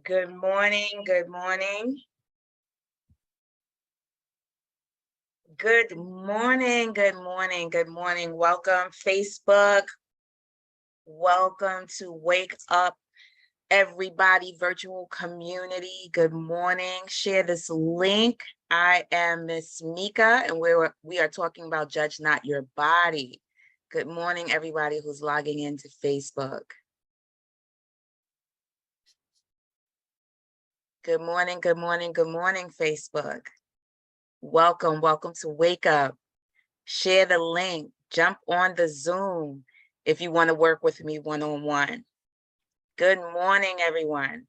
Good morning, good morning. Good morning, good morning, good morning. Welcome, Facebook. Welcome to Wake Up Everybody virtual community. Good morning. Share this link. I am Miss Meika, and we are talking about Judge Not Your Body. Good morning, everybody who's logging into Facebook. Good morning, good morning, good morning, Facebook. Welcome to Wake Up. Share the link, jump on the Zoom if you want to work with me one-on-one. Good morning, everyone.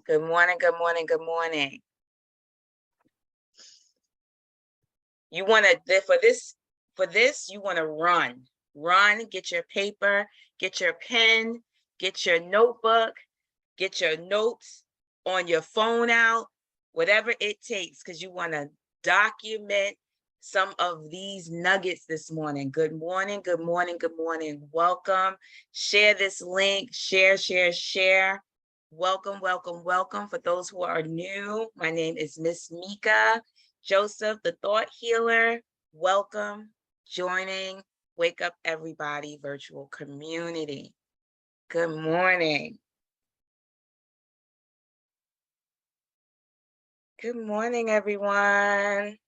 Good morning, good morning, good morning. You want to, for this, you want to run, get your paper, get your pen, get your notebook, get your notes on your phone out, whatever it takes, because you want to document some of these nuggets this morning. Good morning, good morning, good morning. Welcome. Share this link, share. Welcome. For those who are new, my name is Miss Meika Joseph, the Thought Healer. Welcome, joining Wake Up Everybody virtual community. Good morning. Good morning, everyone.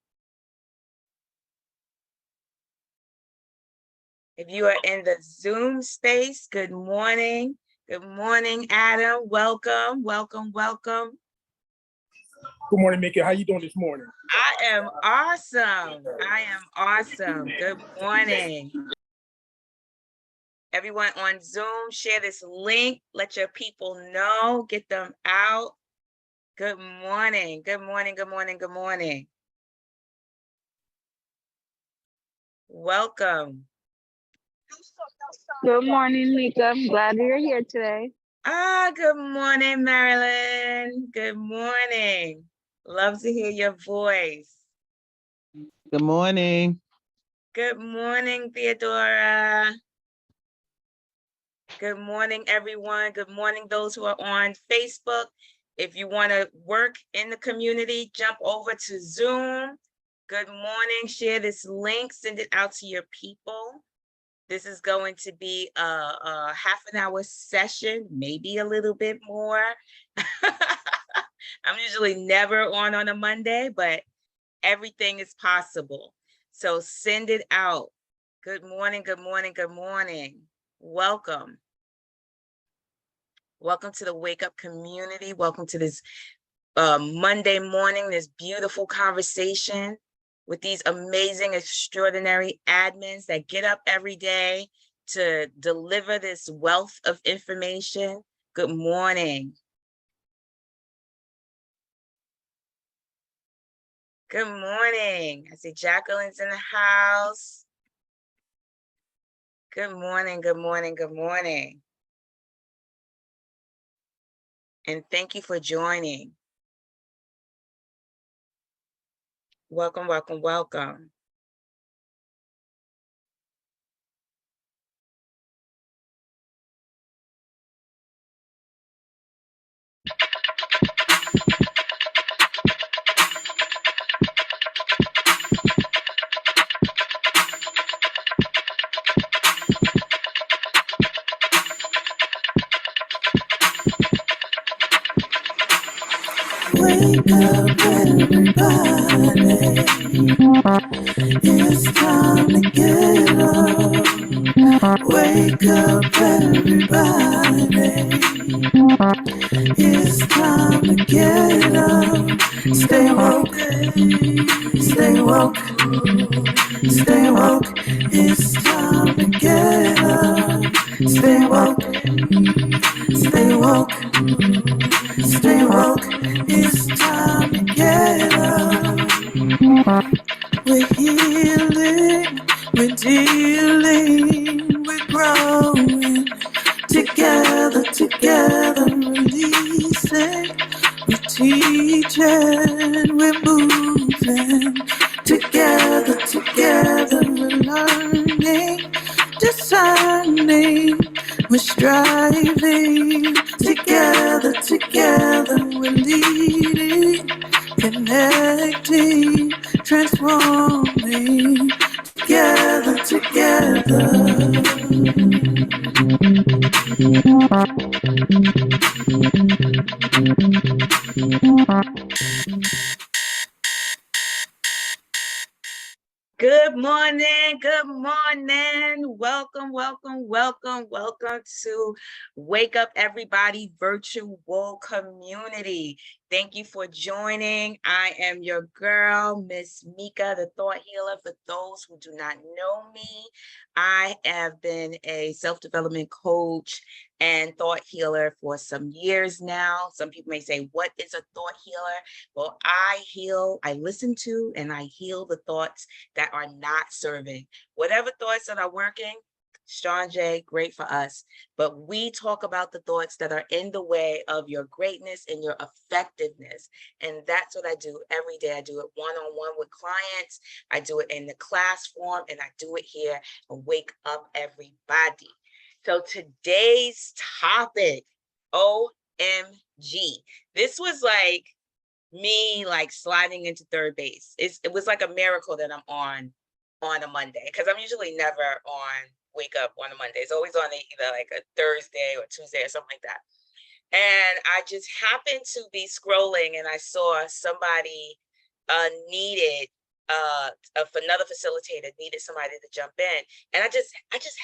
If you are in the Zoom space, good morning. Good morning, Adam. Welcome. Good morning, Meika. How you doing this morning? I am awesome. Good morning. Everyone on Zoom, share this link. Let your people know. Get them out. Good morning. Welcome. Good morning, Meika. I'm glad you're here today. Good morning, Marilyn. Good morning. Love to hear your voice. Good morning. Good morning, Theodora. Good morning, everyone. Good morning, those who are on Facebook. If you want to work in the community, jump over to Zoom. Good morning. Share this link. Send it out to your people. This is going to be a half an hour session, maybe a little bit more. I'm usually never on a Monday, but everything is possible. So send it out. Good morning. Welcome. Welcome to the Wake Up community. Welcome to this Monday morning, this beautiful conversation with these amazing, extraordinary admins that get up every day to deliver this wealth of information. Good morning. Good morning. I see Jacqueline's in the house. Good morning. And thank you for joining. Welcome. Wake up, everybody. It's time to get up. Wake up, everybody. It's time to get up. Stay woke. It's time to get up. Stay woke. It's time to get up. We're healing, we're dealing, we're growing. Together, releasing. We're teaching, we're moving. Together, we're learning, discerning. We're striving together, together. We're leading, connecting, transforming. Together, together. Good morning, good morning. Welcome, welcome, welcome, welcome to Wake Up Everybody virtual community. Thank you for joining. I am your girl, Miss Meika, the thought healer. For those who do not know me, I have been a self-development coach and thought healer for some years now. Some people may say, what is a thought healer? Well, I listen to and I heal the thoughts that are not serving. Whatever thoughts that are working, Sean J, great for us. But we talk about the thoughts that are in the way of your greatness and your effectiveness. And that's what I do every day. I do it one-on-one with clients. I do it in the class form, and I do it here and Wake Up Everybody. So today's topic, OMG. This was like me sliding into third base. It was like a miracle that I'm on a Monday, because I'm usually never on Wake Up on a Monday. It's always on either like a Thursday or Tuesday or something like that. And I just happened to be scrolling and I saw somebody needed another facilitator needed somebody to jump in. And I just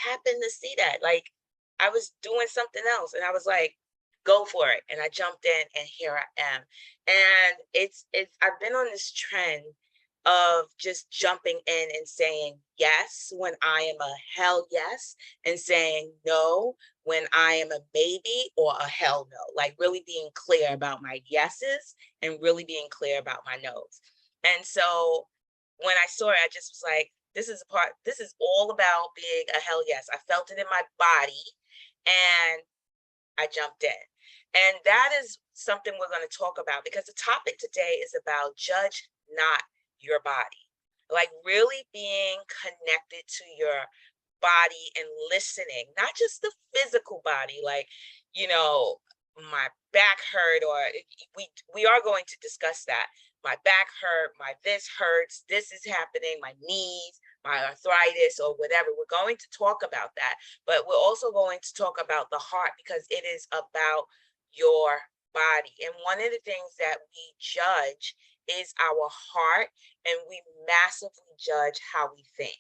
happened to see that. Like, I was doing something else and I was like, go for it. And I jumped in and here I am. And it's I've been on this trend of just jumping in and saying yes when I am a hell yes, and saying no when I am a maybe or a hell no. Like, really being clear about my yeses and really being clear about my no's. And so when I saw it, I just was like, this is all about being a hell yes. I felt it in my body and I jumped in. And that is something we're going to talk about, because the topic today is about judge not your body. Like, really being connected to your body and listening, not just the physical body, like, my back hurt, or we are going to discuss that. My back hurt, my this hurts, this is happening, my knees, my arthritis, or whatever. We're going to talk about that, but we're also going to talk about the heart, because it is about your body. And one of the things that we judge is our heart, and we massively judge how we think.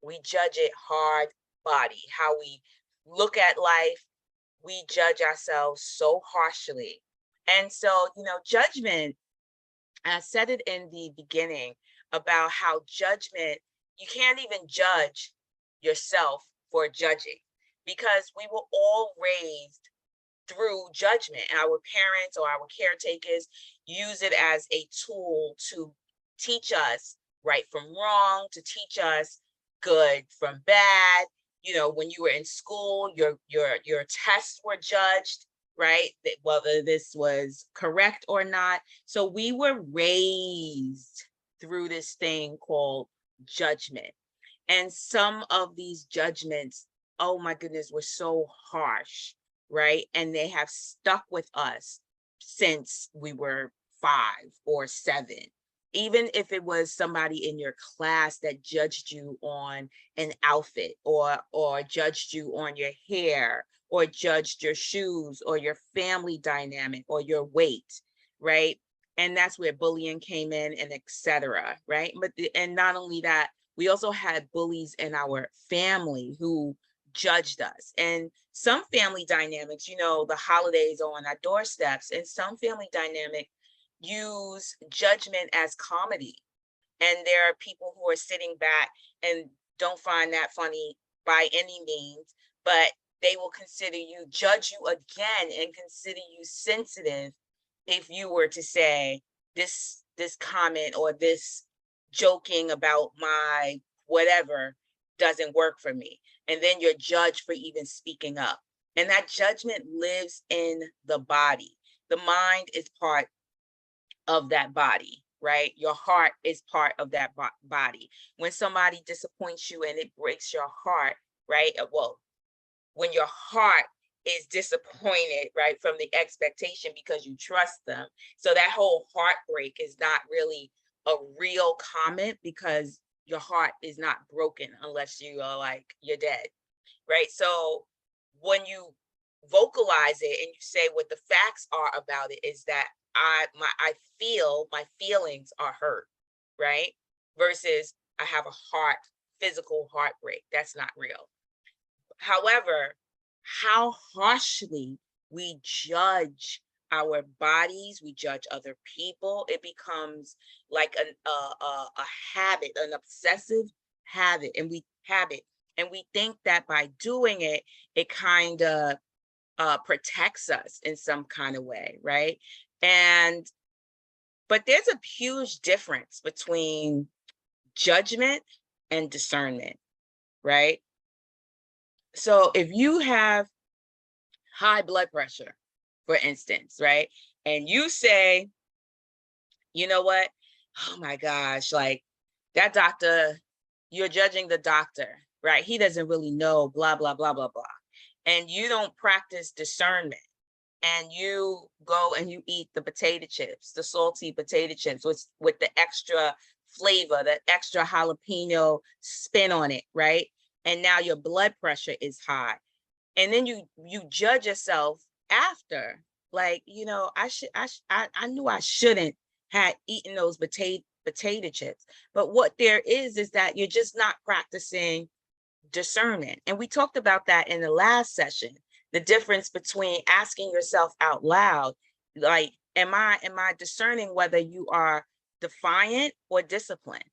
We judge it hard body, how we look at life. We judge ourselves so harshly. And so, judgment, I said it in the beginning about how judgment, you can't even judge yourself for judging, because we were all raised through judgment. Our parents or our caretakers use it as a tool to teach us right from wrong, to teach us good from bad. When you were in school, your tests were judged, right? Whether this was correct or not. So we were raised through this thing called judgment. And some of these judgments, oh my goodness, were so harsh, right? And they have stuck with us since we were 5 or 7. Even if it was somebody in your class that judged you on an outfit, or judged you on your hair, or judged your shoes, or your family dynamic, or your weight, right? And that's where bullying came in, and etc., right? And not only that, we also had bullies in our family who judged us. And some family dynamics, the holidays are on our doorsteps, and some family dynamic use judgment as comedy. And there are people who are sitting back and don't find that funny by any means, but they will judge you again, and consider you sensitive if you were to say this comment or this joking about my whatever doesn't work for me. And then you're judged for even speaking up. And that judgment lives in the body. The mind is part of that body, right? Your heart is part of that body. When somebody disappoints you and it breaks your heart, right? Well, when your heart is disappointed, right, from the expectation because you trust them. So that whole heartbreak is not really a real comment because your heart is not broken unless you are like, you're dead, right? So when you vocalize it and you say what the facts are about it is that I feel my feelings are hurt, right? Versus I have a physical heartbreak. That's not real. However, how harshly we judge our bodies, we judge other people, it becomes like a habit, an obsessive habit, and we think that by doing it, it kind of protects us in some kind of way, right? But there's a huge difference between judgment and discernment, right? So if you have high blood pressure, for instance, right? And you say, you know what? Oh my gosh, like that doctor, you're judging the doctor, right? He doesn't really know, blah, blah, blah, blah, blah. And you don't practice discernment. And you go and you eat the potato chips, the salty potato chips with the extra flavor, the extra jalapeno spin on it, right? And now your blood pressure is high. And then you judge yourself after, like, you know, I knew I shouldn't have eaten those potato chips. But what there is that you're just not practicing discernment. And we talked about that in the last session, the difference between asking yourself out loud, like, am I discerning whether you are defiant or disciplined,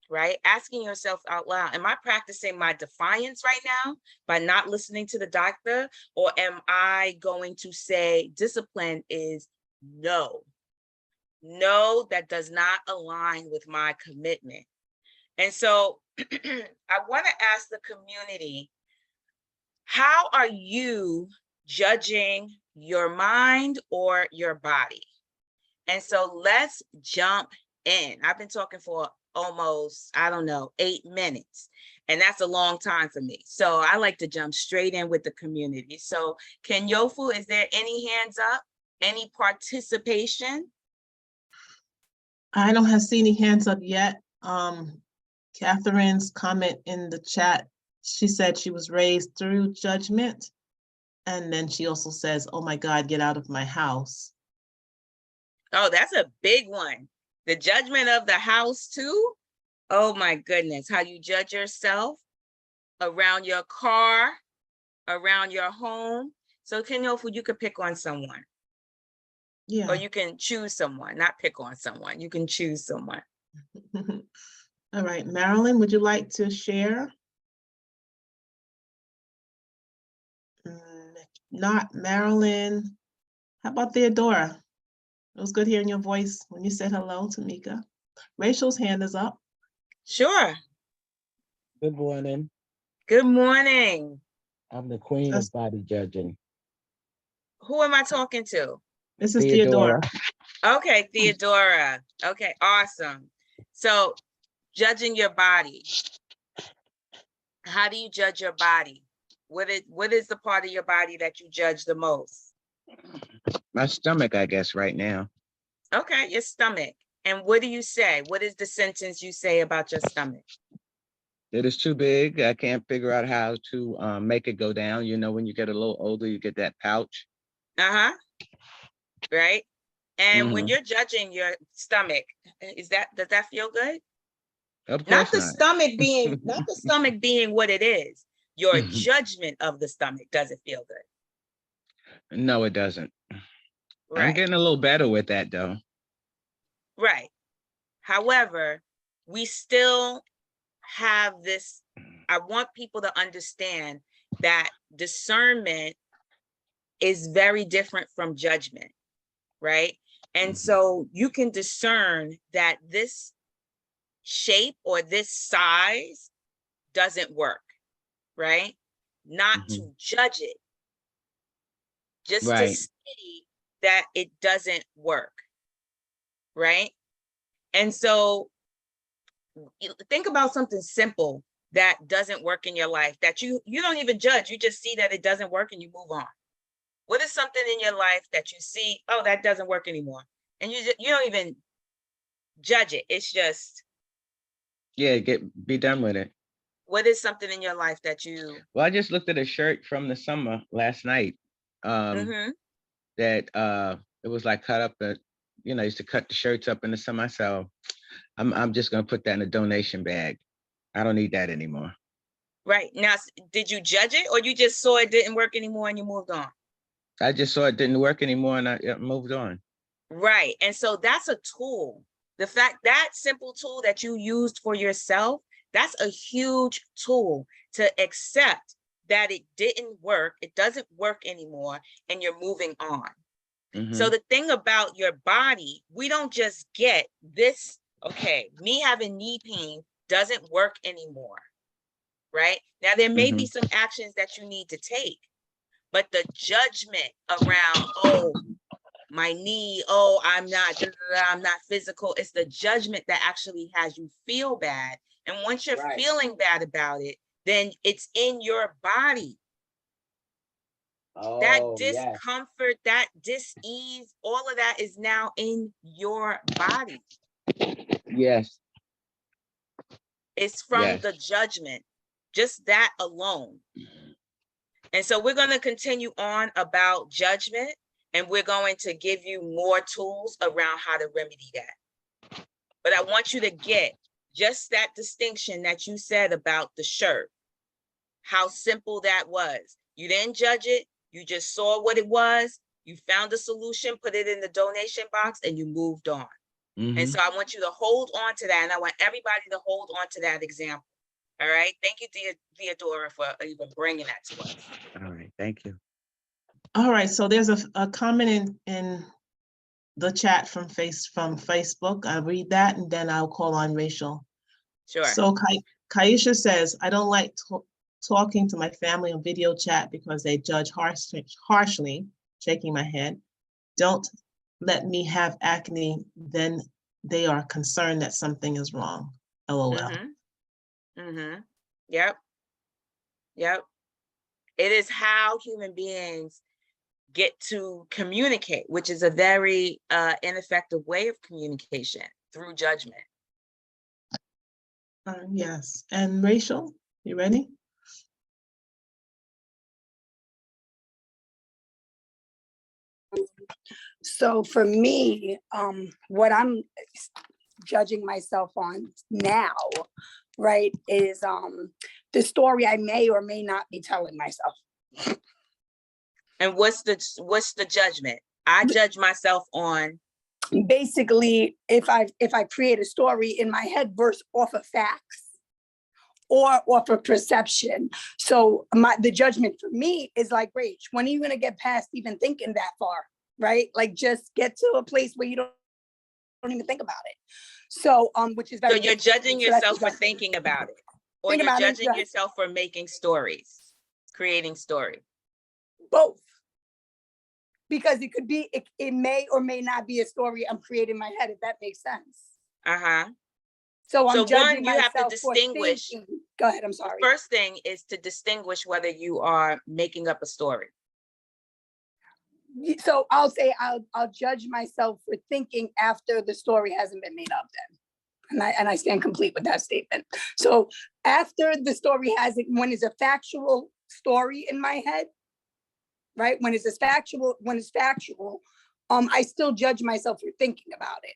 right? Asking yourself out loud, am I practicing my defiance right now by not listening to the doctor? Or am I going to say discipline is no, that does not align with my commitment? And so I want to ask the community, how are you judging your mind or your body? And so let's jump in. I've been talking for almost, I don't know, 8 minutes, and that's a long time for me. So I like to jump straight in with the community. So Kenyofu, is there any hands up? Any participation? I don't have seen any hands up yet. Catherine's comment in the chat, she said she was raised through judgment. And then she also says, oh my God, get out of my house. Oh, that's a big one. The judgment of the house too. Oh my goodness, how you judge yourself around your car, around your home. So Kenyofu, you could pick on someone. Yeah. Or you can choose someone, not pick on someone. You can choose someone. All right, Marilyn, would you like to share? Not Marilyn. How about Theodora? It was good hearing your voice when you said hello to Meika. Rachel's hand is up. Sure. Good morning. Good morning. I'm the queen of body judging. Who am I talking to? This is Theodora. Okay, Theodora. Okay, awesome. So judging your body. How do you judge your body? What is the part of your body that you judge the most? My stomach, I guess, right now. Okay, your stomach. And what do you say? What is the sentence you say about your stomach? It is too big. I can't figure out how to make it go down. You know, when you get a little older, you get that pouch. Uh-huh. Right? And when you're judging your stomach, does that feel good? Of course Not the not. stomach being, not the stomach being what it is. Your judgment of the stomach, does it feel good? No, it doesn't. Right. I'm getting a little better with that though. Right. However, we still have this. I want people to understand that discernment is very different from judgment, right? And so you can discern that this shape or this size doesn't work, right? Not to judge it, just to see that it doesn't work, right? And so think about something simple. that doesn't work in your life that you don't even judge, you just see that it doesn't work and you move on? What is something in your life that you see, oh, that doesn't work anymore, and you don't even judge it, it's just, Yeah, be done with it. what is something in your life that you Well, I just looked at a shirt from the summer last night. mm-hmm. That it was like cut up, I used to cut the shirts up in the summer. So I'm just gonna put that in a donation bag. I don't need that anymore. Right now, did you judge it, or you just saw it didn't work anymore and you moved on? I just saw it didn't work anymore and I moved on. Right. And so that's a tool. The fact that simple tool that you used for yourself, that's a huge tool to accept that it didn't work, it doesn't work anymore, and you're moving on. So the thing about your body, we don't just get this, okay, me having knee pain doesn't work anymore, right? Now, there may be some actions that you need to take, but the judgment around, oh, my knee, oh, I'm not physical. It's the judgment that actually has you feel bad. And once you're feeling bad about it, then it's in your body. That discomfort, that dis-ease, all of that is now in your body. Yes. It's from the judgment, just that alone. And so we're going to continue on about judgment, and we're going to give you more tools around how to remedy that. But I want you to get just that distinction that you said about the shirt, how simple that was. You didn't judge it. You just saw what it was. You found a solution, put it in the donation box, and you moved on. And so I want you to hold on to that. And I want everybody to hold on to that example. All right. Thank you, Theodora, for even bringing that to us. All right. Thank you. All right, so there's a comment in the chat from Facebook. I'll read that and then I'll call on Rachel. Sure. So Kaisha says, I don't like talking to my family on video chat because they judge harshly, shaking my head. Don't let me have acne, then they are concerned that something is wrong. LOL. Yep. It is how human beings get to communicate, which is a very ineffective way of communication, through judgment. Yes, and Rachel, you ready? So for me, what I'm judging myself on now, right, is the story I may or may not be telling myself. And what's the judgment? I judge myself on. Basically, if I create a story in my head versus off of facts or off of perception. So the judgment for me is like, Rach, when are you gonna get past even thinking that far? Right? Like just get to a place where you don't even think about it. So which is very so you're judging yourself for thinking about it, or you're judging yourself for making stories, creating stories. Both. Because it could be, it may or may not be a story I'm creating in my head, if that makes sense. So I'm judging one, you have to myself for distinguish. thinking. Go ahead, I'm sorry. The first thing is to distinguish whether you are making up a story. So I'll say I'll judge myself for thinking after the story hasn't been made up then. And I stand complete with that statement. So after the story when it's a factual story in my head, right? When it's factual, I still judge myself for thinking about it.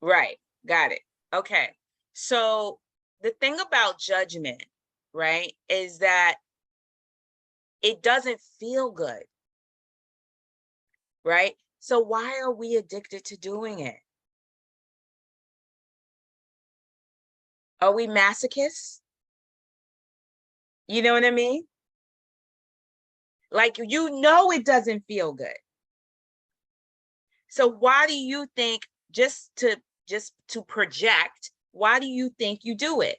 Right, got it. Okay, so the thing about judgment, right, is that it doesn't feel good, right? So why are we addicted to doing it? Are we masochists? You know what I mean? Like, you know, it doesn't feel good. So why do you think, just to project, why do you think you do it?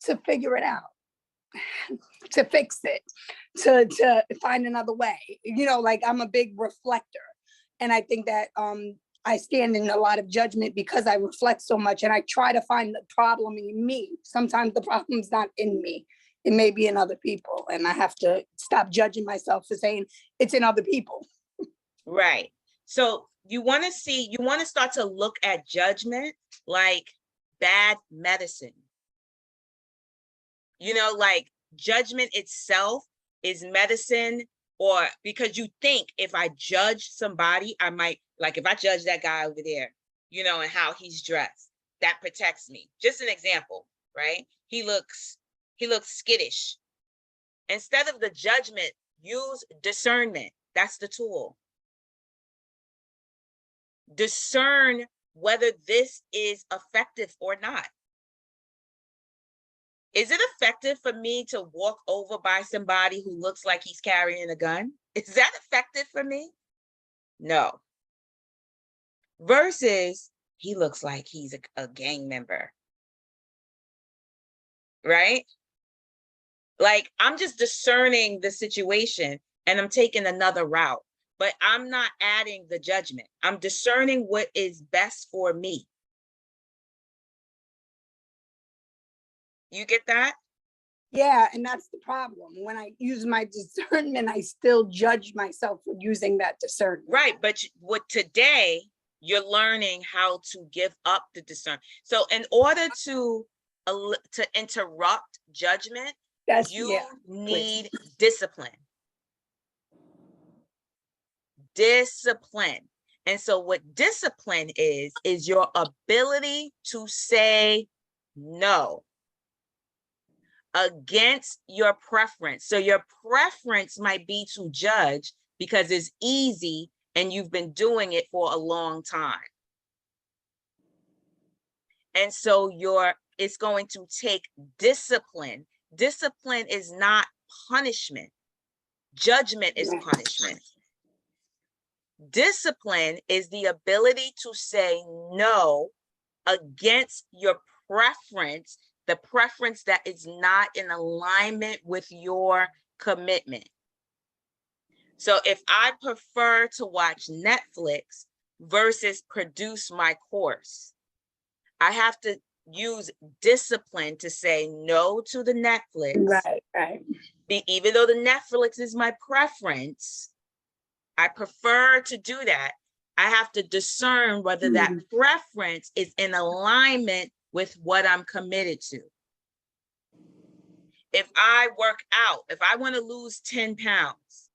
To figure it out, to fix it, to find another way. You know, like I'm a big reflector. And I think that I stand in a lot of judgment because I reflect so much and I try to find the problem in me. Sometimes the problem's not in me. It may be in other people. And I have to stop judging myself for saying it's in other people. Right. So you want to start to look at judgment like bad medicine. You know, like judgment itself is medicine, or because you think if I judge somebody, I might, like if I judge that guy over there, you know, and how he's dressed, that protects me. Just an example, right? He looks skittish. Instead of the judgment, use discernment. That's the tool. Discern whether this is effective or not. Is it effective for me to walk over by somebody who looks like he's carrying a gun? Is that effective for me? No. Versus he looks like he's a gang member, right? Like I'm just discerning the situation and I'm taking another route, but I'm not adding the judgment. I'm discerning what is best for me. You get that? Yeah, and that's the problem. When I use my discernment, I still judge myself for using that discernment. Right, but what today you're learning how to give up the discernment. So in order to interrupt judgment, you need discipline. Discipline. And so what discipline is your ability to say no against your preference. So your preference might be to judge because it's easy and you've been doing it for a long time. And so it's going to take discipline. Discipline is not punishment. Judgment is punishment. Discipline is the ability to say no against your preference, the preference that is not in alignment with your commitment. So if I prefer to watch Netflix versus produce my course, I have to use discipline to say no to the Netflix. Right. Even though the Netflix is my preference, I prefer to do that. I have to discern whether that preference is in alignment with what I'm committed to. If I work out, if I want to lose 10 pounds,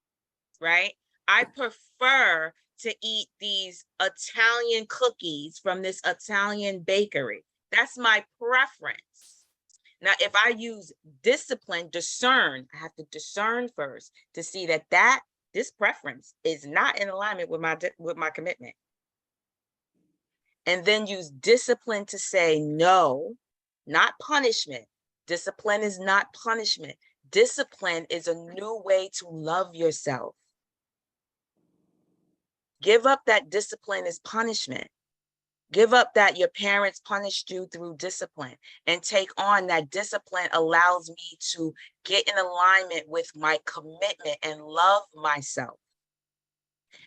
right? I prefer to eat these Italian cookies from this Italian bakery. That's my preference. Now, if I use discipline, discern, I have to discern first to see that this preference is not in alignment with my commitment. And then use discipline to say no, not punishment. Discipline is not punishment. Discipline is a new way to love yourself. Give up that discipline is punishment. Give up that your parents punished you through discipline, and take on that discipline allows me to get in alignment with my commitment and love myself.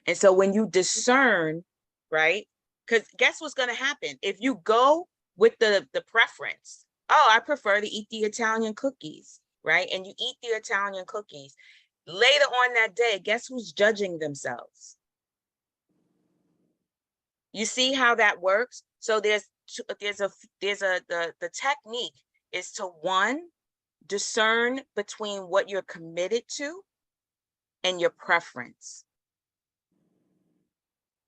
And so when you discern, right? Because guess what's going to happen? If you go with the preference, oh, I prefer to eat the Italian cookies, right? And you eat the Italian cookies. Later on that day, guess who's judging themselves? You see how that works? So the technique is to, one, discern between what you're committed to and your preference.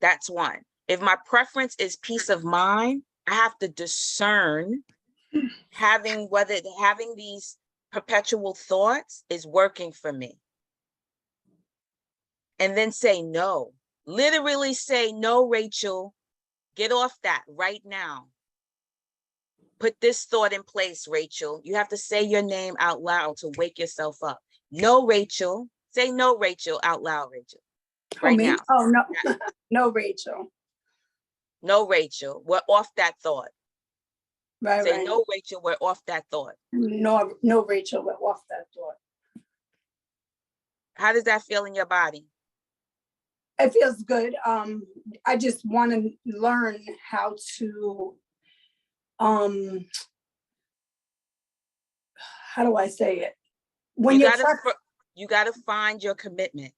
That's one. If my preference is peace of mind, I have to discern having these perpetual thoughts is working for me. And then say no. Literally say, no, Rachel, get off that right now. Put this thought in place, Rachel. You have to say your name out loud to wake yourself up. No, Rachel. Say no, Rachel, out loud, Rachel. Right now. Oh, no, no, Rachel. No, Rachel, we're off that thought. Right, Say, no, Rachel, we're off that thought. No, Rachel, we're off that thought. How does that feel in your body? It feels good. I just want to learn how to, how do I say it? When You you're gotta, you gotta find your commitment.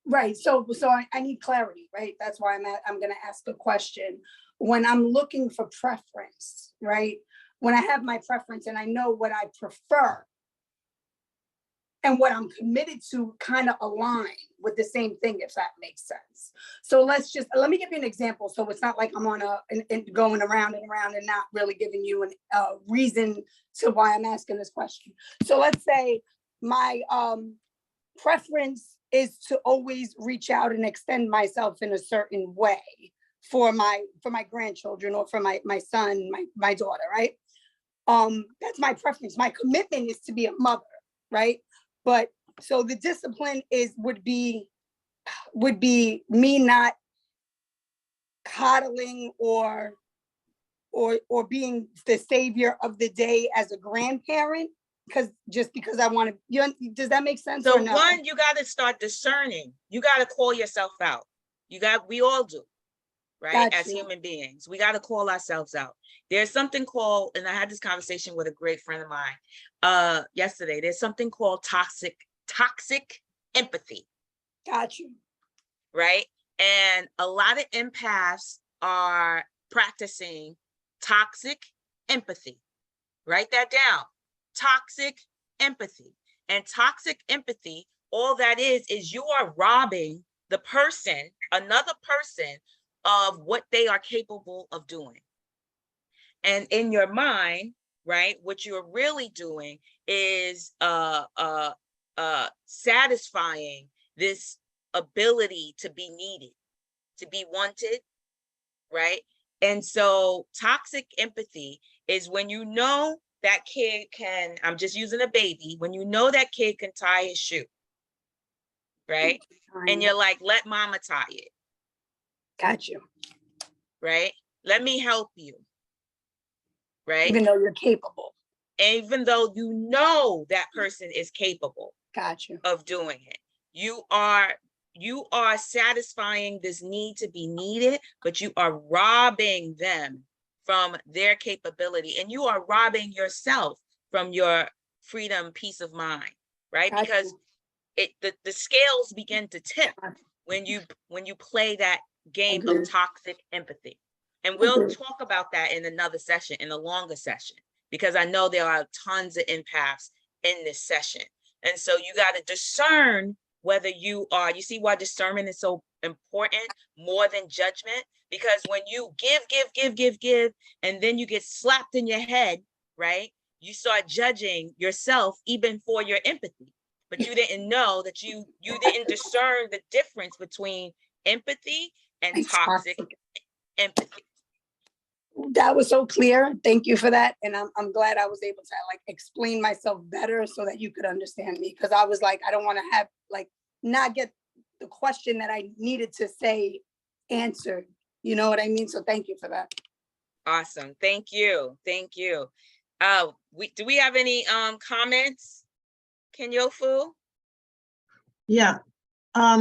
right, so I need clarity, right? That's why I'm gonna ask a question. When I'm looking for preference, right? When I have my preference and I know what I prefer and what I'm committed to kind of align with the same thing, if that makes sense. So let me give you an example. So it's not like I'm on going around and around and not really giving you a reason to why I'm asking this question. So let's say my preference is to always reach out and extend myself in a certain way for my grandchildren or for my son, my daughter, right? That's my preference. My commitment is to be a mother, right? But so the discipline would be me not coddling or being the savior of the day as a grandparent, because I want to, does that make sense So or no? one, you gotta start discerning. You gotta call yourself out. We all do, right? Got As you. human beings, we gotta call ourselves out. There's something called, and I had this conversation with a great friend of mine yesterday. There's something called toxic empathy, Got you. right? And a lot of empaths are practicing toxic empathy. Write that down. Toxic empathy. And toxic empathy, all that is you are robbing the person, another person, of what they are capable of doing. And in your mind, right, what you're really doing is satisfying this ability to be needed, to be wanted, right? And so toxic empathy is when you know that kid can, I'm just using a baby, when you know that kid can tie his shoe, right? And you're like, let mama tie it. Got you. Right? Let me help you. Right? Even though you're capable. Even though you know that person is capable. Got you. Of doing it. You are satisfying this need to be needed, but you are robbing them from their capability, and you are robbing yourself from your freedom, peace of mind, right? Got Because the scales begin to tip when you play that game of toxic empathy. And we'll talk about that in another session, in a longer session, because I know there are tons of empaths in this session. And so you got to discern whether you see why discernment is so important more than judgment, because when you give, and then you get slapped in your head, right? You start judging yourself even for your empathy, but you didn't know that you didn't discern the difference between empathy and toxic empathy. That was so clear. Thank you for that. And I'm glad I was able to like explain myself better so that you could understand me. Because I was like, I don't want to have not get the question that I needed to say answered. You know what I mean? So thank you for that. Awesome. Thank you. Thank you. Do we have any comments? Kenyofu? Yeah.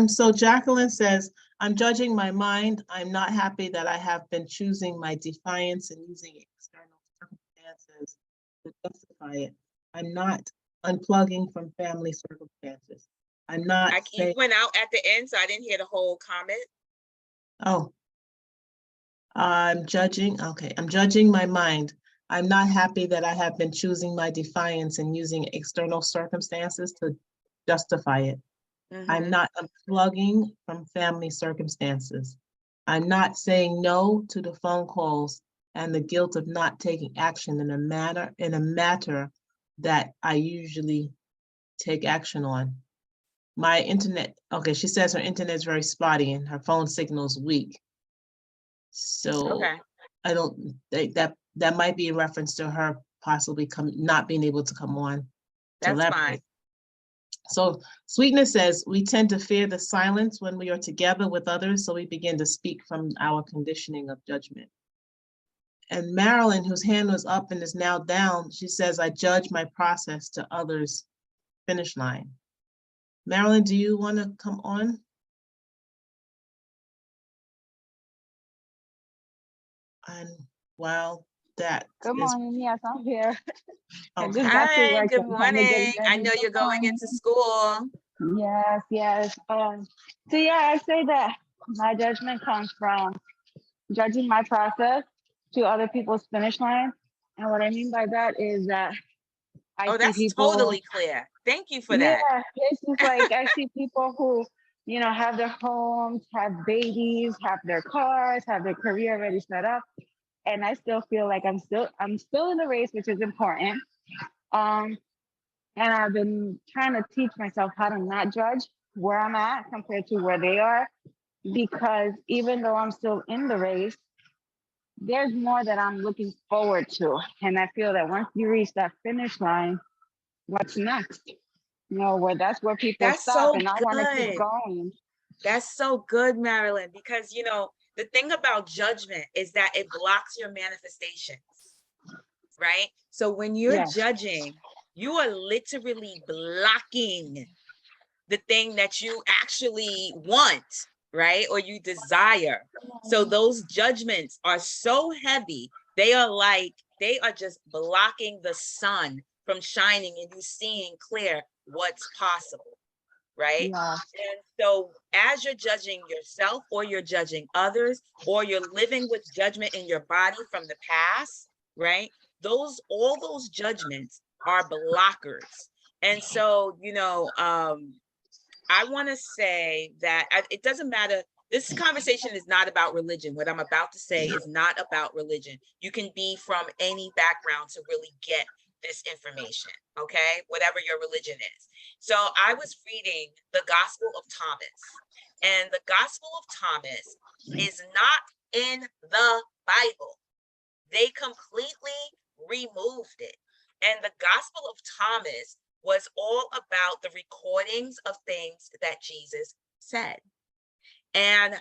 So Jacqueline says, I'm judging my mind. I'm not happy that I have been choosing my defiance and using external circumstances to justify it. I'm not unplugging from family circumstances. I'm not You went out at the end, so I didn't hear the whole comment. Oh. I'm judging my mind. I'm not happy that I have been choosing my defiance and using external circumstances to justify it. I'm not unplugging from family circumstances. I'm not saying no to the phone calls and the guilt of not taking action in a matter that I usually take action on. My internet, okay, she says her internet is very spotty and her phone signal is weak. So I don't think that might be a reference to her possibly not being able to come on. That's fine. So Sweetness says, we tend to fear the silence when we are together with others, so we begin to speak from our conditioning of judgment. And Marilyn, whose hand was up and is now down, she says, I judge my process to others' finish line. Marilyn, do you want to come on? And while that Good is, morning. Yes, I'm here. I just okay, got to Hi, work. good I'm trying to get morning. I ready. know you're Good going morning. into school. Yes, yes. So yeah, I say that my judgment comes from judging my process to other people's finish line. And what I mean by that is that I Oh, see that's people, totally clear. Thank you for yeah, that. it's just like I see people who, have their homes, have babies, have their cars, have their career already set up. And I still feel like I'm still in the race, which is important. Um, and I've been trying to teach myself how to not judge where I'm at compared to where they are, because even though I'm still in the race, there's more that I'm looking forward to. And I feel that once you reach that finish line, what's next? Where that's where people That's stop, so and I want to keep good. going. That's so good, Marilyn, because the thing about judgment is that it blocks your manifestations, right? So when you're Yes. judging, you are literally blocking the thing that you actually want, right? Or you desire. So those judgments are so heavy. They are just blocking the sun from shining and you seeing clear what's possible, right? Yeah. And so as you're judging yourself or you're judging others or you're living with judgment in your body from the past, right? All those judgments are blockers. And so, I want to say that it doesn't matter. This conversation is not about religion. What I'm about to say is not about religion. You can be from any background to really get this information, okay? Whatever your religion is. So I was reading the Gospel of Thomas, and the Gospel of Thomas is not in the Bible. They completely removed it. And the Gospel of Thomas was all about the recordings of things that Jesus said. And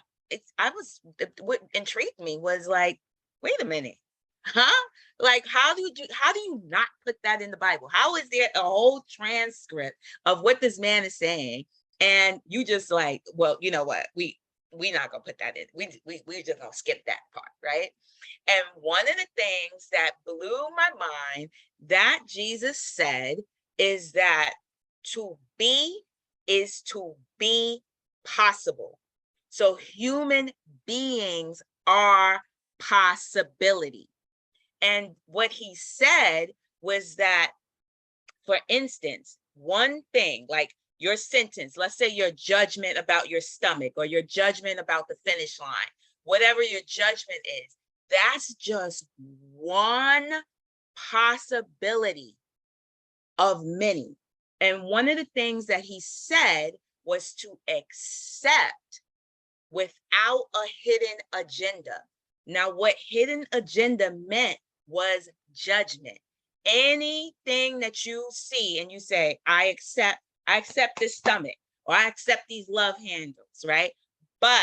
what intrigued me was like, wait a minute, huh? Like, how do you not put that in the Bible? How is there a whole transcript of what this man is saying? And you just like, well, you know what? We not gonna put that in. We just gonna skip that part, right? And one of the things that blew my mind that Jesus said is that to be is to be possible. So human beings are possibility. And what he said was that, for instance, one thing like your sentence, let's say your judgment about your stomach or your judgment about the finish line, whatever your judgment is, that's just one possibility of many. And one of the things that he said was to accept without a hidden agenda. Now, what hidden agenda meant was judgment. Anything that you see and you say, I accept this stomach, or I accept these love handles, right? But,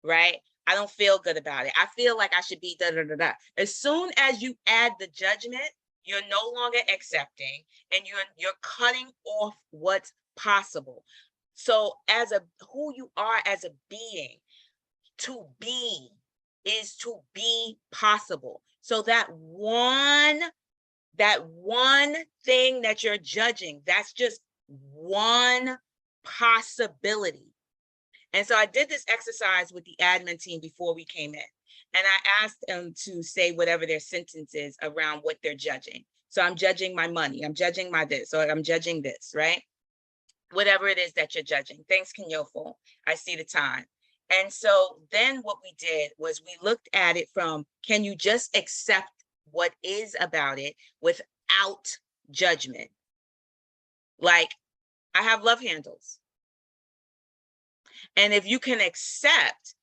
right, I don't feel good about it. I feel like I should be da da da da. As soon as you add the judgment, you're no longer accepting and you're cutting off what's possible. So who you are as a being, to be is to be possible. So that one thing that you're judging, that's just one possibility. And so I did this exercise with the admin team before we came in. And I asked them to say whatever their sentence is around what they're judging. So I'm judging my money, I'm judging my this, or I'm judging this, right? Whatever it is that you're judging. Thanks, Kenyofo. I see the time. And so then what we did was we looked at it from, can you just accept what is about it without judgment? Like, I have love handles. And if you can accept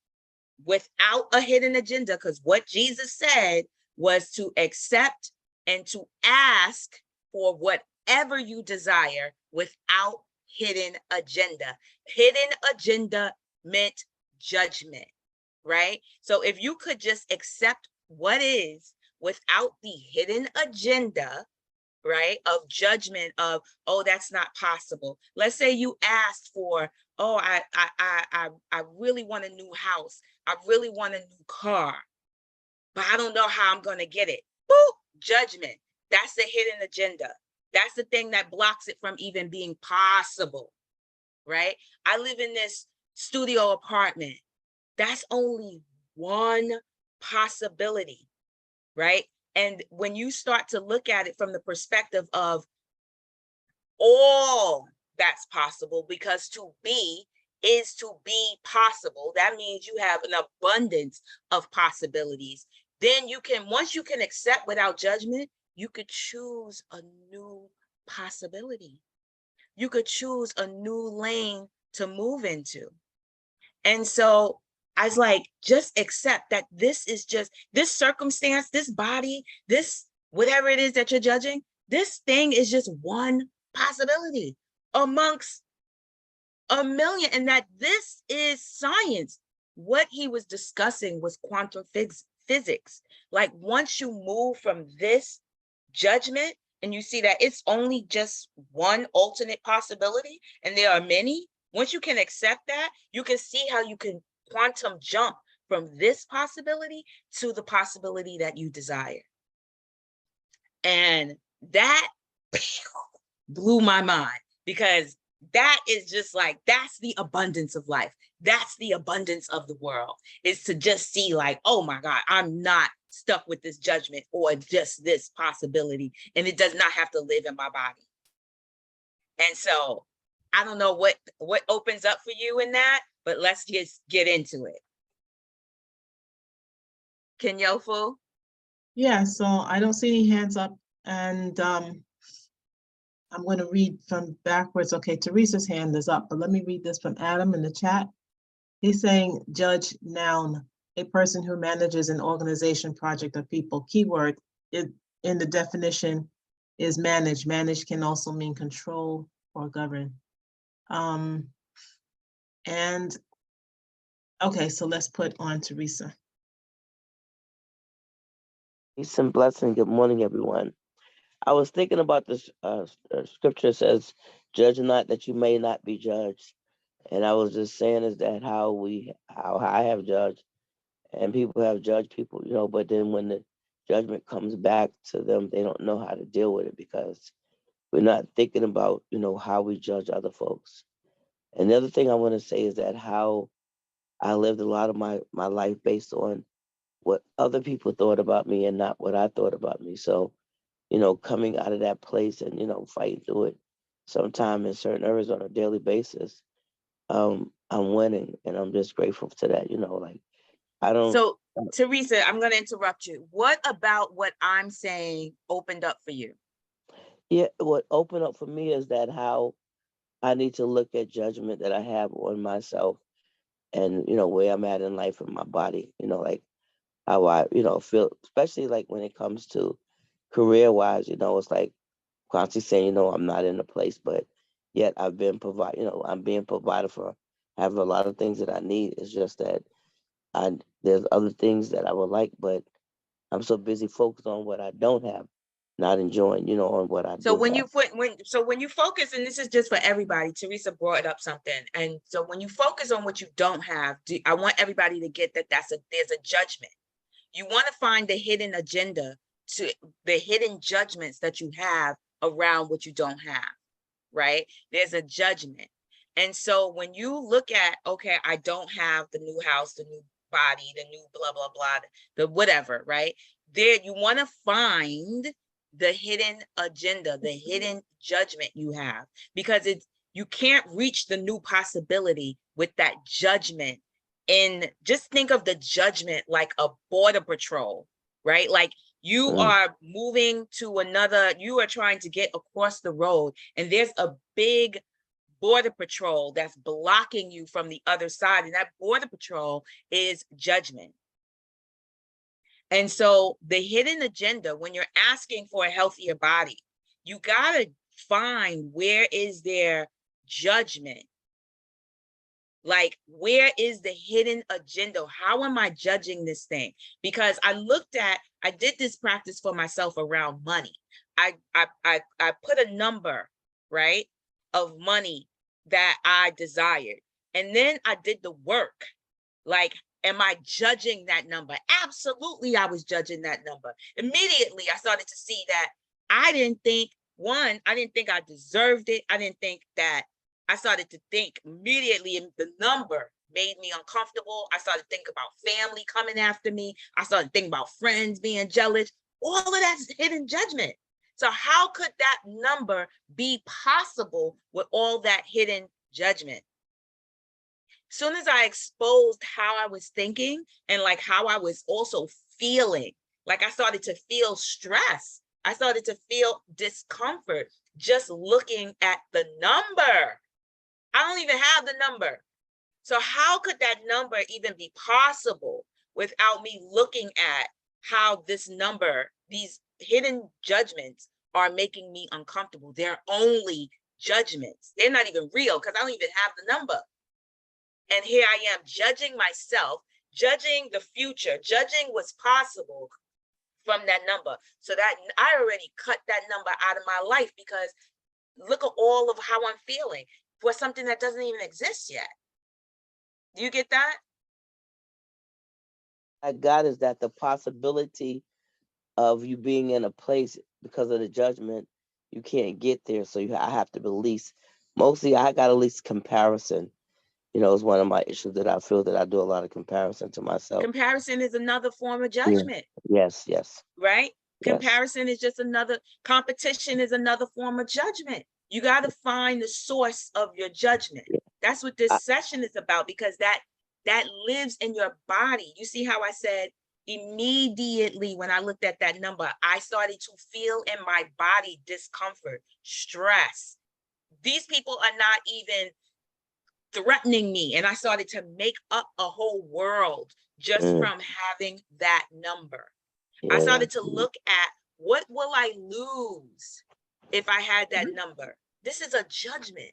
without a hidden agenda, because what Jesus said was to accept and to ask for whatever you desire without hidden agenda. Hidden agenda meant judgment, right? So if you could just accept what is without the hidden agenda, right, of judgment of, oh, that's not possible. Let's say you asked for, oh, I really want a new house. I really want a new car. but I don't know how I'm going to get it. Boop, judgment. That's the hidden agenda. That's the thing that blocks it from even being possible, right? I live in this studio apartment. That's only one possibility, right? And when you start to look at it from the perspective of all that's possible, because to be is to be possible, that means you have an abundance of possibilities. Then you can, once you can accept without judgment, you could choose a new possibility. You could choose a new lane to move into. And so I was like, just accept that this is just this circumstance, this body, this whatever it is that you're judging, this thing is just one possibility amongst a million, and that this is science. What he was discussing was quantum physics. Like once you move from this judgment and you see that it's only just one alternate possibility and there are many, once you can accept that, you can see how you can quantum jump from this possibility to the possibility that you desire. And that blew my mind, because that is just like, that's the abundance of life. That's the abundance of the world, is to just see like, oh my God, I'm not stuck with this judgment or just this possibility, and it does not have to live in my body. And so I don't know what opens up for you in that, but let's just get into it. Kenyofu? Yeah, so I don't see any hands up, and I'm going to read from backwards. Okay, Teresa's hand is up, but let me read this from Adam in the chat. He's saying, judge, noun, a person who manages an organization, project, or people. Keyword in the definition is manage. Manage can also mean control or govern. And okay, so let's put on Teresa. Peace and blessing. Good morning, everyone. I was thinking about this scripture says, judge not that you may not be judged. And I was just saying is that how I have judged and people have judged people, you know, but then when the judgment comes back to them, they don't know how to deal with it because we're not thinking about, you know, how we judge other folks. And the other thing I want to say is that how I lived a lot of my life based on what other people thought about me and not what I thought about me. So, you know, coming out of that place and, you know, fighting through it sometime in certain areas on a daily basis, I'm winning, and I'm just grateful to that, you know, like I don't. So Teresa, I'm going to interrupt you. What about what I'm saying opened up for you? Yeah, what opened up for me is that how I need to look at judgment that I have on myself and, you know, where I'm at in life and my body, you know, like how I, you know, feel, especially like when it comes to career wise, you know, it's like constantly saying, you know, I'm not in a place, but yet I've been provided, you know, I'm being provided for, I have a lot of things that I need. It's just that there's other things that I would like, but I'm so busy focused on what I don't have, not enjoying, you know, on what I So do when have. when you focus, and this is just for everybody, Teresa brought up something. And so when you focus on what you don't have, I want everybody to get that there's a judgment. You want to find the hidden agenda, to the hidden judgments that you have around what you don't have, right? There's a judgment. And so when you look at, okay, I don't have the new house, the new body, the new blah, blah, blah, the whatever, right? There, you want to find the hidden agenda, the hidden judgment you have, because you can't reach the new possibility with that judgment. And just think of the judgment like a border patrol, right? Like you are moving to another, you are trying to get across the road, and there's a big border patrol that's blocking you from the other side. And that border patrol is judgment. And so the hidden agenda, when you're asking for a healthier body, you got to find where is their judgment. Like, where is the hidden agenda? How am I judging this thing? Because I did this practice for myself around money. I put a number, right, of money that I desired. And then I did the work. Like, Am I judging that number? Absolutely, I was judging that number. Immediately, I started to see that I didn't think, I didn't think I deserved it. I didn't think that, I started to think immediately, and the number made me uncomfortable. I started thinking about family coming after me. I started thinking about friends being jealous. All of that's hidden judgment. So how could that number be possible with all that hidden judgment? Soon as I exposed how I was thinking and like how I was also feeling, like I started to feel stress. I started to feel discomfort just looking at the number. I don't even have the number. So how could that number even be possible without me looking at how this number, these hidden judgments are making me uncomfortable? They're only judgments. They're not even real because I don't even have the number. And here I am judging myself, judging the future, judging what's possible from that number. So that I already cut that number out of my life, because look at all of how I'm feeling for something that doesn't even exist yet. Do you get that? I got is that the possibility of you being in a place because of the judgment, you can't get there. So I have to release. Mostly, I got to release comparison. You know, it's one of my issues that I feel that I do a lot of comparison to myself. Comparison is another form of judgment. Yes, yes. Right? Yes. Comparison is just another, competition is another form of judgment. You got to find the source of your judgment. Yeah. That's what this session is about, because that lives in your body. You see how I said immediately when I looked at that number, I started to feel in my body discomfort, stress. These people are not even threatening me. And I started to make up a whole world just from having that number. I started to look at, what will I lose if I had that number? This is a judgment.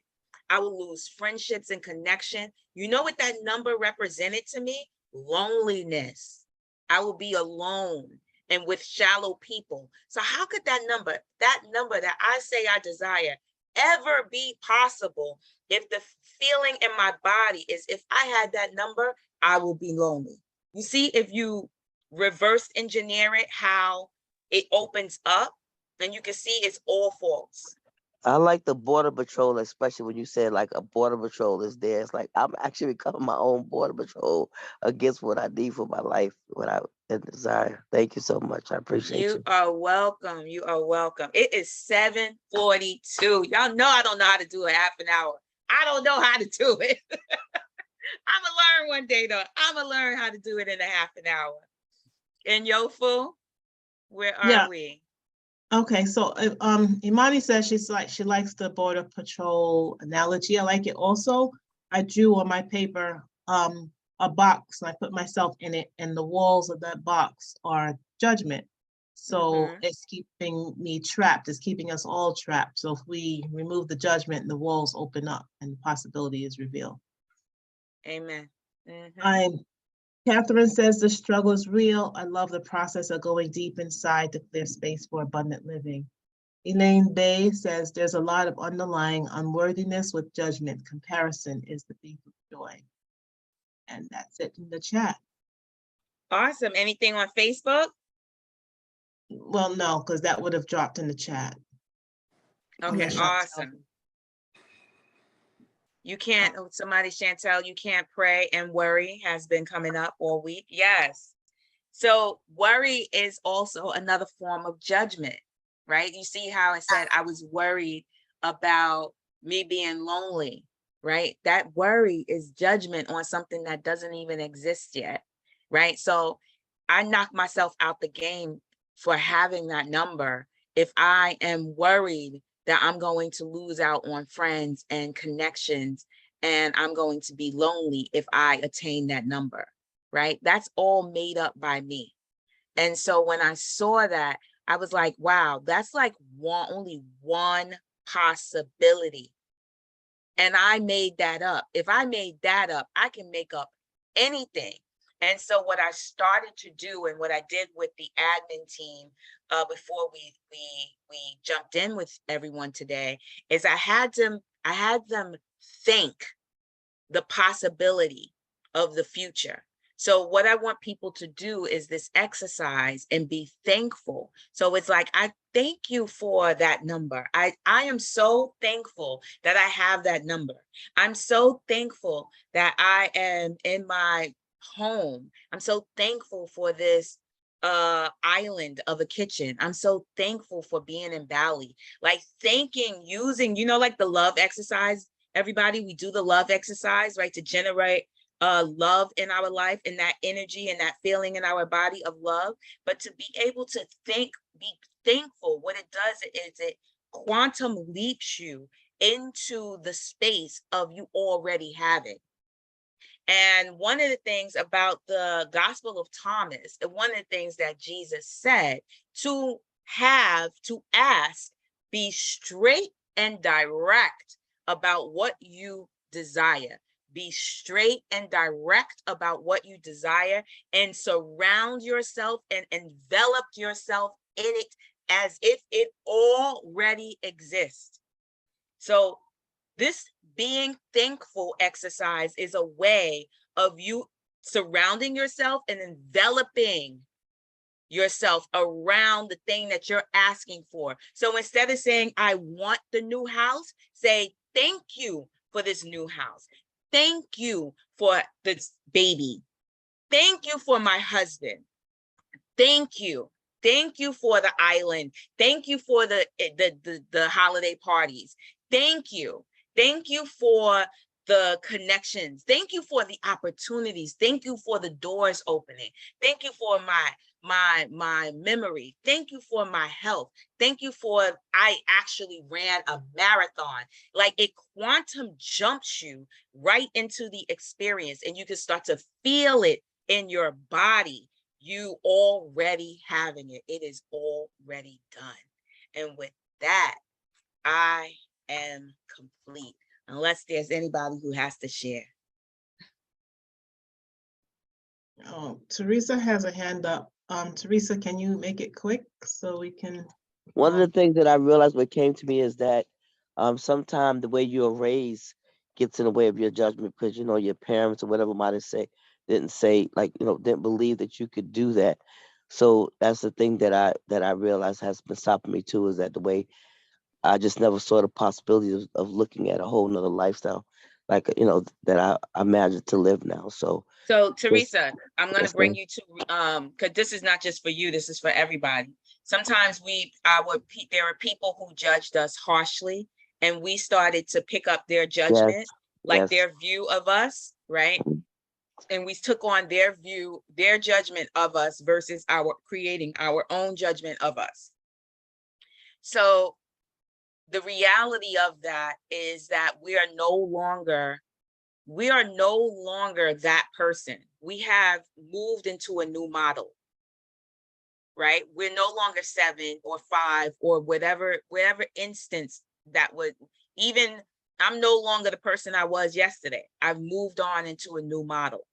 I will lose friendships and connection. You know what that number represented to me? Loneliness. I will be alone and with shallow people. So how could that number that I say I desire, ever be possible if the feeling in my body is, if I had that number, I will be lonely? You see, if you reverse engineer it, how it opens up, then you can see it's all false. I like the border patrol, especially when you said like a border patrol is there. It's like I'm actually becoming my own border patrol against what I need for my life, what I desire. Thank you so much. I appreciate you. You are welcome. You are welcome. It is 7:42. Y'all know I don't know how to do a half an hour. I don't know how to do it. I'm gonna learn one day though. I'm gonna learn how to do it in a half an hour. And Yofu, where are we? Okay, so Imani says she likes the border patrol analogy. I like it also. I drew on my paper a box, and I put myself in it, and the walls of that box are judgment. So it's keeping me trapped. It's keeping us all trapped. So if we remove the judgment, the walls open up and the possibility is revealed. Amen. Catherine says the struggle is real. I love the process of going deep inside to clear space for abundant living. Elaine Bay says there's a lot of underlying unworthiness with judgment. Comparison is the thief of joy. And that's it in the chat. Awesome. Anything on Facebook? Well, no, because that would have dropped in the chat. Okay, awesome. You can't, somebody, Chantel, you can't pray and worry has been coming up all week. Yes. So worry is also another form of judgment, right? You see how I said I was worried about me being lonely, right? That worry is judgment on something that doesn't even exist yet, right? So I knocked myself out the game for having that number if I am worried that I'm going to lose out on friends and connections, and I'm going to be lonely if I attain that number, right? That's all made up by me. And so when I saw that, I was like, wow, that's like only one possibility. And I made that up. If I made that up, I can make up anything. And so what I started to do, and what I did with the admin team before we jumped in with everyone today, is I had them think the possibility of the future. So what I want people to do is this exercise and be thankful. So it's like, I thank you for that number. I am so thankful that I have that number. I'm so thankful that I am in my home. I'm so thankful for this island of a kitchen. I'm so thankful for being in Bali. Like thanking, using, like the love exercise. Everybody, we do the love exercise, right? To generate love in our life and that energy and that feeling in our body of love. But to be able to be thankful, what it does is it quantum leaps you into the space of you already having. And one of the things about the Gospel of Thomas, and one of the things that Jesus said, to ask, be straight and direct about what you desire. Be straight and direct about what you desire, and surround yourself and envelop yourself in it as if it already exists. So this being thankful exercise is a way of you surrounding yourself and enveloping yourself around the thing that you're asking for. So instead of saying, I want the new house, say, thank you for this new house. Thank you for this baby. Thank you for my husband. Thank you. Thank you for the island. Thank you for the holiday parties. Thank you. Thank you for the connections. Thank you for the opportunities. Thank you for the doors opening. Thank you for my memory. Thank you for my health. Thank you for, I actually ran a marathon. Like it quantum jumps you right into the experience, and you can start to feel it in your body. You already having it. It is already done. And with that, I am complete. Unless there's anybody who has to share. Oh, Teresa has a hand up. Teresa, can you make it quick so we can? One of the things that I realized what came to me is that sometimes the way you're raised gets in the way of your judgment, because your parents or whatever might have didn't say, like, didn't believe that you could do that. So that's the thing that I realized has been stopping me too, is that the way I just never saw the possibility of looking at a whole nother lifestyle, like, that I imagined to live now. So Teresa, I'm going to yes, bring ma'am. you to, because this is not just for you, this is for everybody. Sometimes there are people who judged us harshly, and we started to pick up their judgment, Yes, like yes. their view of us, right? And we took on their view, their judgment of us versus creating our own judgment of us. So the reality of that is that we are no longer that person. We have moved into a new model, right? We're no longer 7 or 5 or whatever instance that would even, I'm no longer the person I was yesterday. I've moved on into a new model.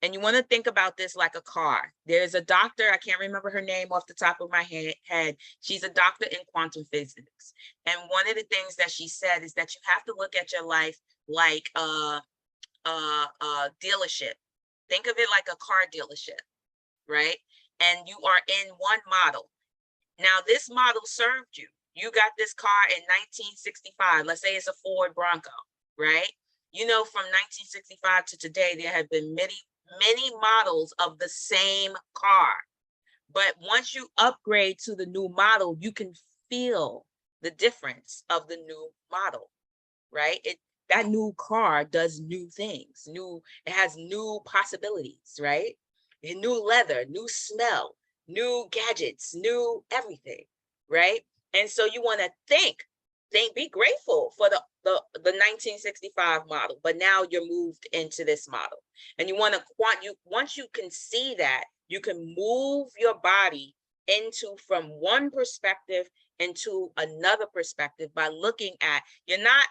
And you want to think about this like a car. There's a doctor, I can't remember her name off the top of my head. She's a doctor in quantum physics. And one of the things that she said is that you have to look at your life like a dealership. Think of it like a car dealership, right? And you are in one model. Now, this model served you. You got this car in 1965. Let's say it's a Ford Bronco, right? From 1965 to today, there have been many models of the same car. But once you upgrade to the new model, you can feel the difference of the new model, right? That new car does new things. It has new possibilities, right? And new leather, new smell, new gadgets, new everything, right? And so you want to be grateful for the 1965 model, but now you're moved into this model. And you want to once you can see that, you can move your body from one perspective into another perspective by looking at, you're not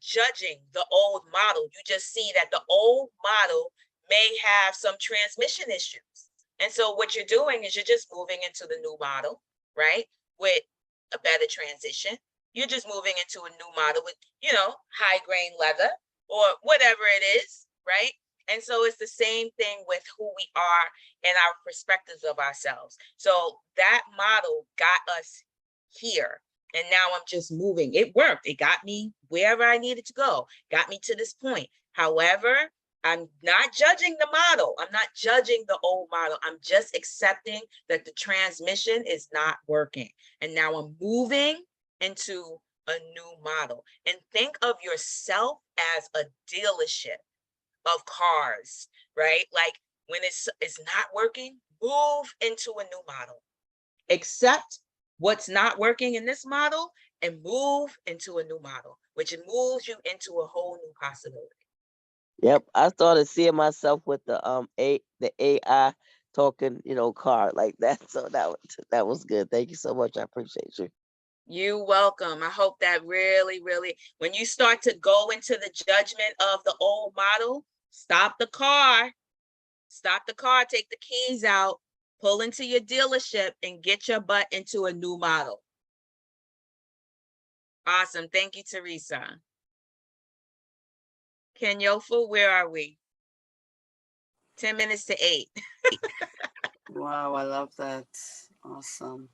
judging the old model. You just see that the old model may have some transmission issues. And so what you're doing is you're just moving into the new model, right? With a better transition. You're just moving into a new model with, high grain leather, or whatever it is, right? And so it's the same thing with who we are and our perspectives of ourselves. So that model got us here. And now I'm just moving. It worked. It got me wherever I needed to go, got me to this point. However, I'm not judging the model. I'm not judging the old model. I'm just accepting that the transmission is not working. And now I'm moving into a new model. And think of yourself as a dealership of cars, right? Like when it's not working, move into a new model. Accept what's not working in this model and move into a new model, which moves you into a whole new possibility. Yep, I started seeing myself with the AI talking, car like that. So that was good. Thank you so much. I appreciate you. You're welcome. I hope that really, really, when you start to go into the judgment of the old model, stop the car, take the keys out, pull into your dealership and get your butt into a new model. Awesome. Thank you, Teresa. Kenyofu, where are we? 10 minutes to 8. Wow, I love that. Awesome.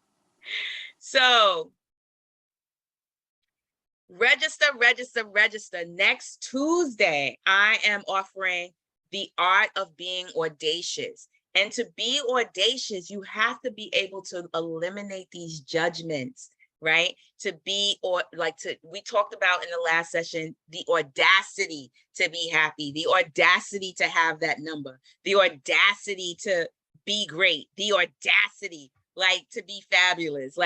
So register. Next Tuesday, I am offering the art of being audacious. And to be audacious, you have to be able to eliminate these judgments, right? We talked about in the last session, the audacity to be happy, the audacity to have that number, the audacity to be great, the audacity, to be fabulous,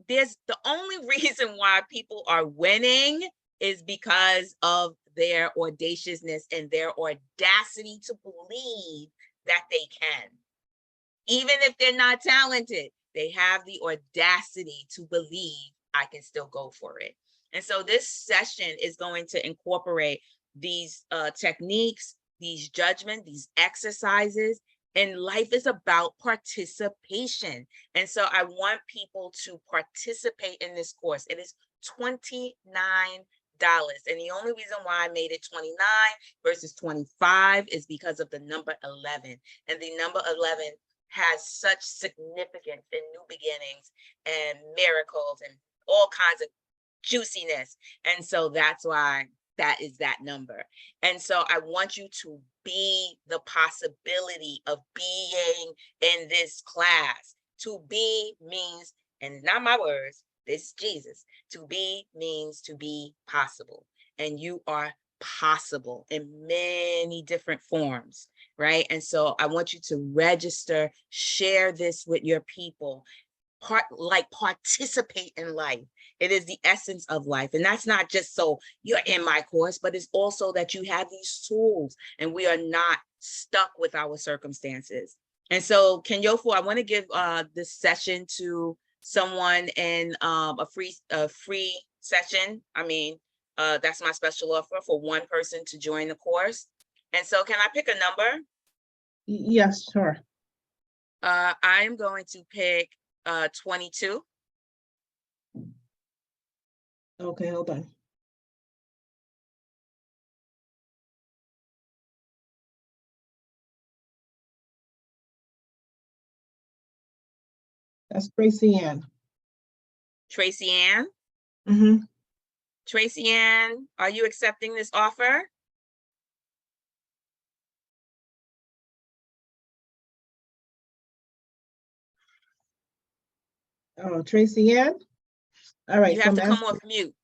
there's the only reason why people are winning is because of their audaciousness and their audacity to believe that they can. Even if they're not talented, they have the audacity to believe I can still go for it. And so this session is going to incorporate these techniques, these judgments, these exercises, and life is about participation. And so I want people to participate in this course. It is $29. And the only reason why I made it 29 versus 25 is because of the number 11. And the number 11 has such significance in new beginnings and miracles and all kinds of juiciness. And so that's why that is that number. And so I want you to be the possibility of being in this class. To be means, and not my words, this is Jesus. To be means to be possible. And you are possible in many different forms, right? And so I want you to register, share this with your people, participate in life. It is the essence of life. And that's not just so you're in my course, but it's also that you have these tools and we are not stuck with our circumstances. And so Kenyofu, I want to give this session to someone in a free session. I mean, that's my special offer for one person to join the course. And so can I pick a number? Yes, sure. I'm going to pick 22. Okay, hold on. That's Tracy Ann. Tracy Ann? Mm-hmm. Tracy Ann, are you accepting this offer? Oh, Tracy Ann? All right. You have to come off mute.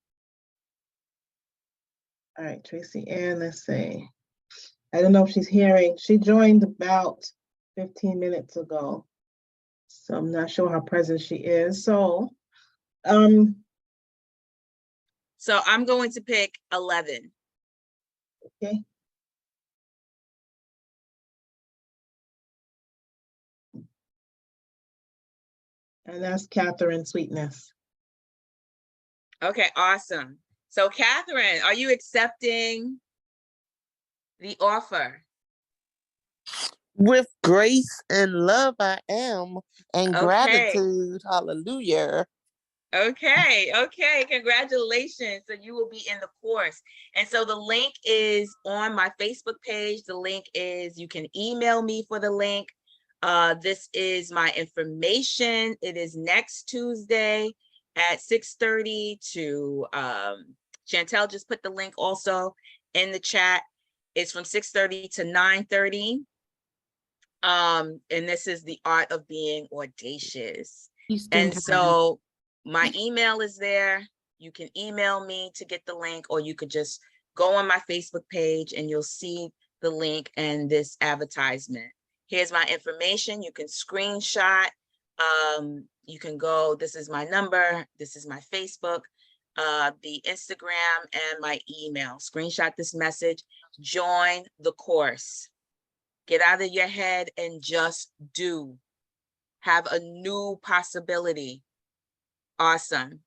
All right, Tracy Ann, let's see. I don't know if she's hearing. She joined about 15 minutes ago. So I'm not sure how present she is. So I'm going to pick 11. Okay. And that's Catherine Sweetness. Okay, awesome. So Catherine, are you accepting the offer? With grace and love, I am, and Okay. gratitude. Hallelujah. Okay, okay, congratulations. So you will be in the course. And so the link is on my Facebook page. The link is, you can email me for the link. This is my information. It is next Tuesday at 6:30 to, Chantel just put the link also in the chat. It's from 6:30 to 9:30. And this is the art of being audacious. And so my email is there. You can email me to get the link, or you could just go on my Facebook page and you'll see the link and this advertisement. Here's my information. You can screenshot. You can go, this is my number. This is my Facebook, the Instagram, and my email. Screenshot this message. Join the course. Get out of your head and just do. Have a new possibility. Awesome.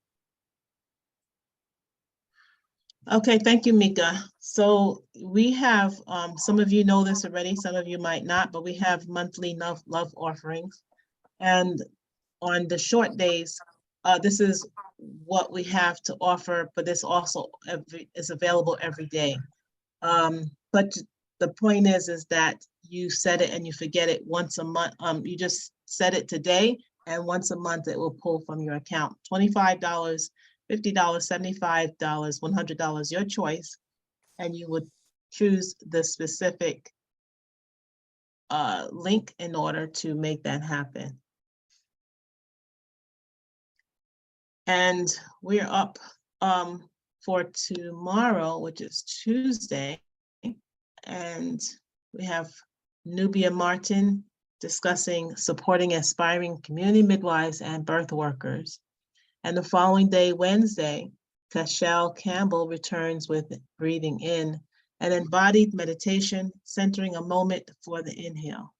Okay, thank you, Meika. So we have, some of you know this already, some of you might not, but we have monthly love offerings. And on the short days, this is what we have to offer, but this also is available every day. But the point is that you set it and you forget it once a month. You just set it today, and once a month it will pull from your account. $25, $50, $75, $100, your choice. And you would choose the specific link in order to make that happen. And we're up for tomorrow, which is Tuesday. And we have Nubia Martin discussing supporting aspiring community midwives and birth workers. And the following day, Wednesday, Cashel Campbell returns with breathing in, an embodied meditation centering a moment for the inhale.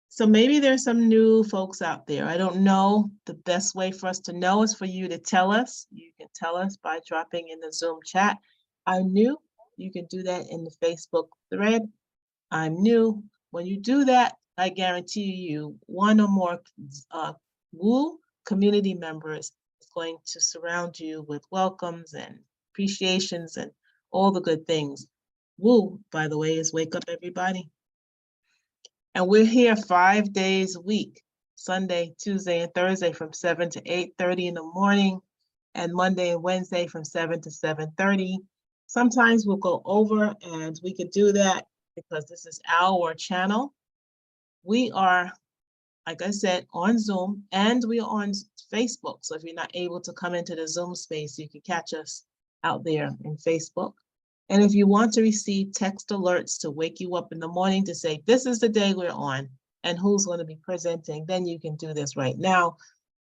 So maybe there's some new folks out there. I don't know. The best way for us to know is for you to tell us. You can tell us by dropping in the Zoom chat. I'm new. You can do that in the Facebook thread. I'm new. When you do that, I guarantee you one or more WOO community members is going to surround you with welcomes and appreciations and all the good things. WOO, by the way, is Wake Up Everybody. And we're here 5 days a week, Sunday, Tuesday, and Thursday from 7 to 8:30 in the morning, and Monday and Wednesday from 7 to 7:30. Sometimes we'll go over, and we could do that because this is our channel. We are, like I said, on Zoom, and we are on Facebook. So if you're not able to come into the Zoom space, you can catch us out there in Facebook. And if you want to receive text alerts to wake you up in the morning to say, this is the day we're on and who's going to be presenting, then you can do this right now.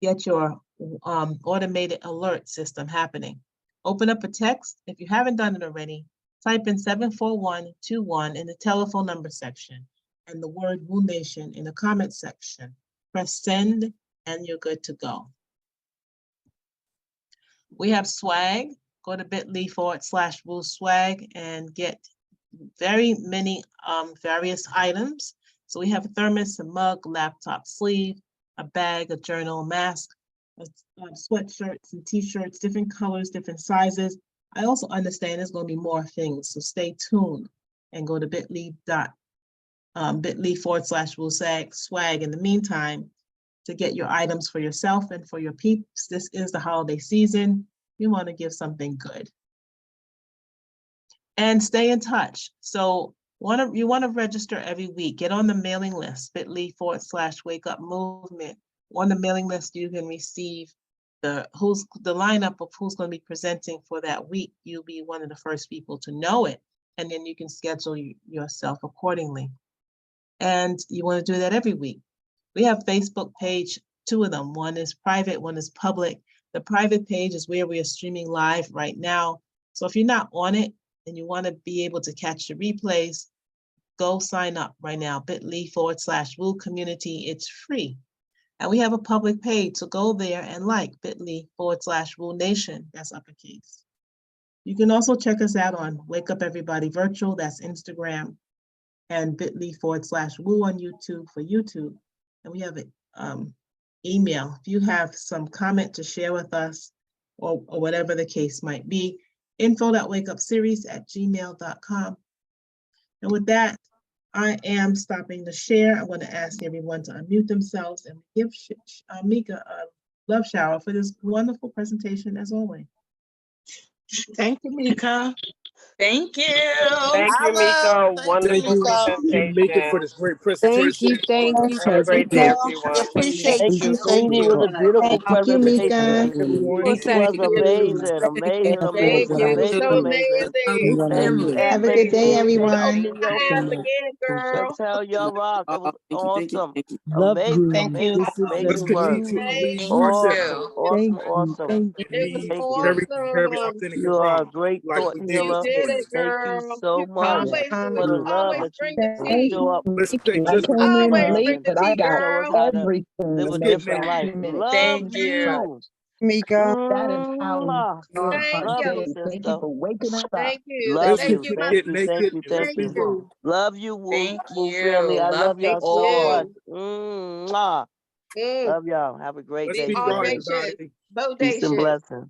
Get your automated alert system happening. Open up a text. If you haven't done it already, type in 74121 in the telephone number section and the word WOO Nation in the comment section. Press send and you're good to go. We have swag. Go to bit.ly/WOO swag and get very many various items. So we have a thermos, a mug, laptop sleeve, a bag, a journal, mask, sweatshirts and t-shirts, different colors, different sizes. I also understand there's going to be more things, so stay tuned and go to bit.ly/WOO swag in the meantime to get your items for yourself and for your peeps. This is the holiday season. You want to give something good. And stay in touch. So you want to register every week. Get on the mailing list, bit.ly/wake up movement. On the mailing list, you can receive the lineup of who's going to be presenting for that week. You'll be one of the first people to know it. And then you can schedule yourself accordingly. And you want to do that every week. We have Facebook page, 2 of them. One is private, one is public. The private page is where we are streaming live right now. So if you're not on it and you want to be able to catch the replays, go sign up right now, bit.ly/WOO community. It's free. And we have a public page, so go there and like bit.ly/WOO Nation, that's uppercase. You can also check us out on Wake Up Everybody Virtual, that's Instagram, and bit.ly/WOO on YouTube for YouTube. and we have an email. If you have some comment to share with us, or whatever the case might be, info.wakeupseries@gmail.com. And with that, I am stopping the share. I want to ask everyone to unmute themselves and give Meika a love shower for this wonderful presentation as always. Thank you, Meika. Thank you. Thank you, Meika. Wonderful Thank you, Meika, for presentation. this great Thank presentation. you, thank you. Have a great day, We everyone. appreciate Thank you, you. sweetie. It was a beautiful Thank you, presentation. Meika. Everyone. It was amazing, amazing, Thank amazing, you. amazing, So amazing. Thank you, amazing. Aunt Have a good day, Maxine. Thank you, everyone. King Yoki. Chantel, y'all rock. It was awesome. Amazing, Thank you. amazing, Let's amazing work. continue to lead Thank ourselves Awesome, you. awesome, awesome. and be Thank you. very, very authentic and You are raw, a great like thought we did healer. this morning. Thank you so much for the love that you Thank show up Let's stay I just each came time in around late, and but I got show us how to everything live let's a get different naked. life. 2 minutes. Love Thank Thank you so much, you. you. Mika. That is how we Mwah. start our Love you, day. Thank you sister. for waking us up. Love Let's you. continue to Thank get you. Thank naked you. and let's Thank be you. raw. Love you, Woo, Thank Woo family. you. I Love love you y'all so all. much. Mwah. Love y'all. Have a great Let's day be raw, today. everybody. Peace and blessing.